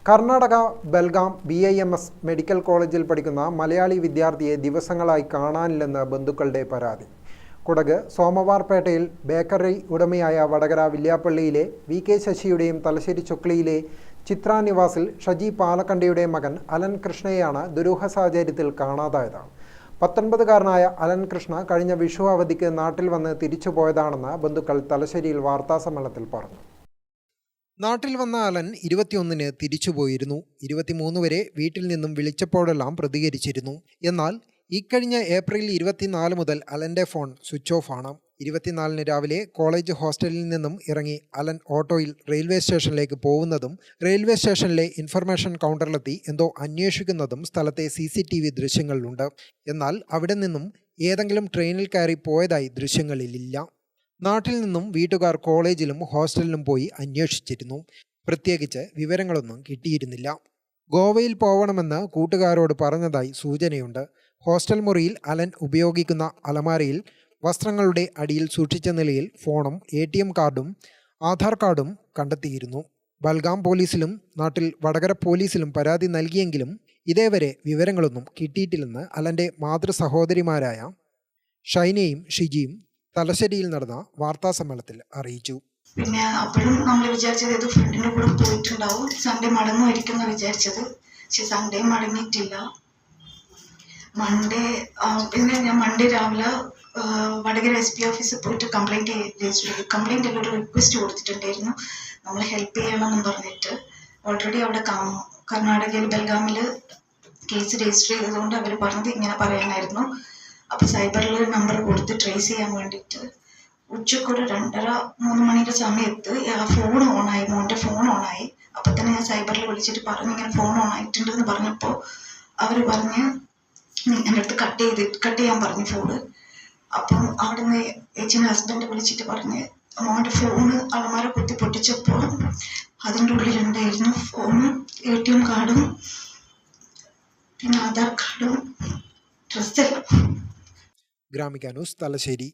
Karnataka Belgaum BIMS medical കോളേജിൽ പഠിക്കുന്ന മലയാളി വിദ്യാർത്ഥിയെ ദിവസങ്ങളായി കാണാനില്ലെന്ന് ബന്ധുക്കളുടെ പരാതി. കുടക് സോമവാർപേട്ടയിൽ ബേക്കറി ഉടമയായ വടകര വില്യാപ്പള്ളിയിലെ VK ശശിയുടെയും തലശ്ശേരി ചൊക്ലിയിലെ ചിത്ര നിവാസിൽ ഷജി പാലക്കണ്ടിയുടെ മകൻ അലൻ കൃഷ്ണയെയാണ് ദുരൂഹ സാഹചര്യത്തിൽ കാണാതായത്. 19കാരനായ അലൻ കൃഷ്ണ കഴിഞ്ഞ വിഷു അവധിക്ക് നാട്ടിൽ വന്ന് തിരിച്ചുപോയതാണെന്ന് ബന്ധുക്കൾ തലശ്ശേരിയിൽ വാർത്താസമ്മേളനത്തിൽ പറഞ്ഞു. നാട്ടിൽ വന്ന അലൻ 21-ന് തിരിച്ചുപോയിരുന്നു. 23 വരെ വീട്ടിൽ നിന്നും വിളിച്ചപ്പോഴെല്ലാം പ്രതികരിച്ചിരുന്നു. എന്നാൽ ഇക്കഴിഞ്ഞ ഏപ്രിൽ 24 മുതൽ അലൻ്റെ ഫോൺ സ്വിച്ച് ഓഫ് ആണ്. 24-ന് രാവിലെ കോളേജ് ഹോസ്റ്റലിൽ നിന്നും ഇറങ്ങി അലൻ ഓട്ടോയിൽ റെയിൽവേ സ്റ്റേഷനിലേക്ക് പോകുന്നതും റെയിൽവേ സ്റ്റേഷനിലെ ഇൻഫർമേഷൻ കൗണ്ടറിലെത്തി എന്തോ അന്വേഷിക്കുന്നതും സ്ഥലത്തെ CCTV ദൃശ്യങ്ങളിലുണ്ട്. എന്നാൽ അവിടെ നിന്നും ഏതെങ്കിലും ട്രെയിനിൽ കയറി പോയതായി ദൃശ്യങ്ങളിലില്ല. നാട്ടിൽ നിന്നും വീട്ടുകാർ കോളേജിലും ഹോസ്റ്റലിലും പോയി അന്വേഷിച്ചിരുന്നു. പ്രത്യേകിച്ച് വിവരങ്ങളൊന്നും കിട്ടിയിരുന്നില്ല. ഗോവയിൽ പോവണമെന്ന് കൂട്ടുകാരോട് പറഞ്ഞതായി സൂചനയുണ്ട്. ഹോസ്റ്റൽ മുറിയിൽ അലൻ ഉപയോഗിക്കുന്ന അലമാരയിൽ വസ്ത്രങ്ങളുടെ അടിയിൽ സൂക്ഷിച്ച നിലയിൽ ഫോണും ATM കാർഡും ആധാർ കാർഡും കണ്ടെത്തിയിരുന്നു. ബൽഗാം പോലീസിലും നാട്ടിൽ വടകര പോലീസിലും പരാതി നൽകിയെങ്കിലും ഇതേവരെ വിവരങ്ങളൊന്നും കിട്ടിയിട്ടില്ലെന്ന് അലൻ്റെ മാതൃ സഹോദരിമാരായ ഷൈനയും ഷിജിയും തലശ്ശേരിയിൽ നടന്ന വാർത്താസമ്മേളനത്തിൽ അറിയിച്ചു. പിന്നെ അപ്പോഴും നമ്മൾ വിചാരിച്ചത് ഏതോ ഫ്രണ്ടിൻ്റെ കൂടെ പോയിട്ടുണ്ടാവും, സൺഡേ മടങ്ങുമായിരിക്കും എന്ന് വിചാരിച്ചത്. പക്ഷെ സൺഡേ മടങ്ങിയിട്ടില്ല. മൺഡേ രാവിലെ വടകര SP ഓഫീസിൽ പോയിട്ട് കംപ്ലൈൻറ്റ് രജിസ്റ്റർ ചെയ്തു. കംപ്ലൈൻറ്റ് ഒരു റിക്വസ്റ്റ് കൊടുത്തിട്ടുണ്ടായിരുന്നു, നമ്മൾ ഹെൽപ്പ് ചെയ്യണമെന്ന് പറഞ്ഞിട്ട്. ഓൾറെഡി അവിടെ കർണാടകയിൽ ബൽഗാമിൽ കേസ് രജിസ്റ്റർ ചെയ്തതുകൊണ്ട് അവർ പറഞ്ഞത് ഇങ്ങനെ പറയാനായിരുന്നു. അപ്പോൾ സൈബറിൽ ഒരു നമ്പർ കൊടുത്ത് ട്രേസ് ചെയ്യാൻ വേണ്ടിയിട്ട് ഉച്ചക്കൊരു 2:30-3 മണിയുടെ സമയത്ത് ആ ഫോൺ ഓണായി, മോൻ്റെ ഫോൺ ഓണായി. അപ്പോൾ തന്നെ ഞാൻ സൈബറിൽ വിളിച്ചിട്ട് പറഞ്ഞു ഇങ്ങനെ ഫോൺ ഓൺ ആയിട്ടുണ്ടെന്ന് പറഞ്ഞപ്പോൾ അവർ പറഞ്ഞ് എൻ്റെ അടുത്ത് കട്ട് ചെയ്യാൻ പറഞ്ഞു ഫോണ്. അപ്പം അവിടെ നിന്ന് ചേച്ചീൻ്റെ ഹസ്ബൻഡ് വിളിച്ചിട്ട് പറഞ്ഞ് മോൻ്റെ ഫോണ് അലമാര കുത്തി പൊട്ടിച്ചപ്പോൾ അതിൻ്റെ ഉള്ളിലുണ്ടായിരുന്നു ഫോണും ATM കാർഡും പിന്നെ ആധാർ കാർഡും ഡ്രസ്സെല്ലാം. ഗ്രാമിക ന്യൂസ് തലശ്ശേരി.